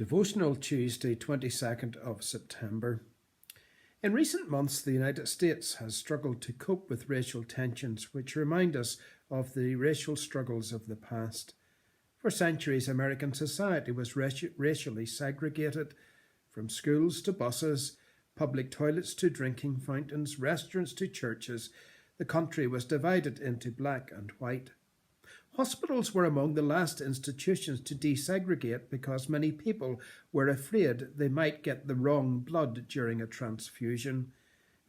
Devotional Tuesday, 22nd of September. In recent months, the United States has struggled to cope with racial tensions, which remind us of the racial struggles of the past. For centuries, American society was racially segregated, from schools to buses, public toilets to drinking fountains, restaurants to churches. The country was divided into black and white. Hospitals were among the last institutions to desegregate because many people were afraid they might get the wrong blood during a transfusion.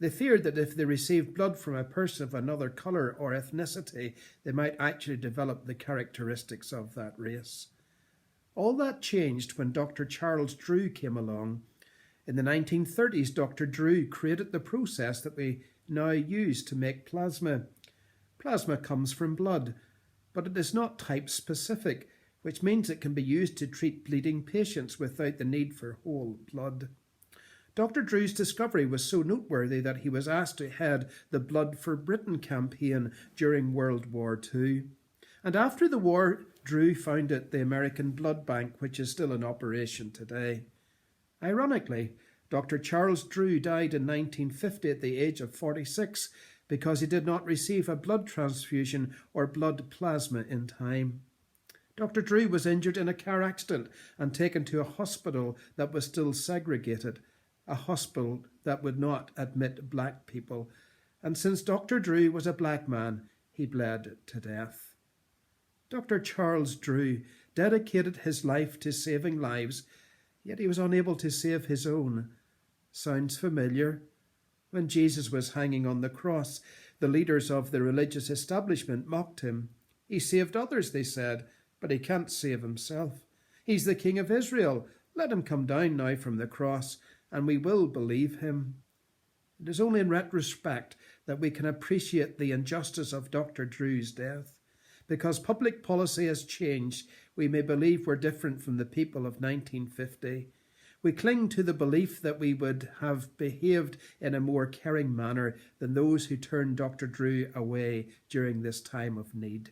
They feared that if they received blood from a person of another colour or ethnicity, they might actually develop the characteristics of that race. All that changed when Dr. Charles Drew came along. In the 1930s, Dr. Drew created the process that we now use to make plasma. Plasma comes from blood, but it is not type-specific, which means it can be used to treat bleeding patients without the need for whole blood. Dr. Drew's discovery was so noteworthy that he was asked to head the Blood for Britain campaign during World War II. And after the war, Drew founded the American Blood Bank, which is still in operation today. Ironically, Dr. Charles Drew died in 1950 at the age of 46 because he did not receive a blood transfusion or blood plasma in time. Dr. Drew was injured in a car accident and taken to a hospital that was still segregated, a hospital that would not admit black people. And since Dr. Drew was a black man, he bled to death. Dr. Charles Drew dedicated his life to saving lives, yet he was unable to save his own. Sounds familiar? When Jesus was hanging on the cross, the leaders of the religious establishment mocked him. He saved others, they said, but he can't save himself. He's the King of Israel. Let him come down now from the cross, and we will believe him. It is only in retrospect that we can appreciate the injustice of Dr. Drew's death. Because public policy has changed, we may believe we're different from the people of 1950. We cling to the belief that we would have behaved in a more caring manner than those who turned Dr. Drew away during this time of need.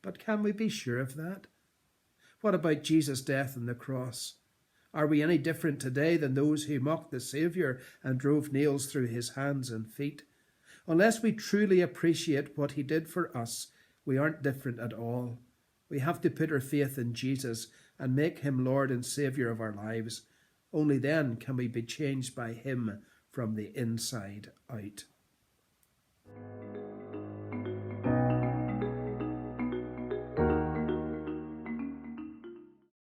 But can we be sure of that? What about Jesus' death on the cross? Are we any different today than those who mocked the Saviour and drove nails through his hands and feet? Unless we truly appreciate what he did for us, we aren't different at all. We have to put our faith in Jesus and make him Lord and Saviour of our lives. Only then can we be changed by him from the inside out.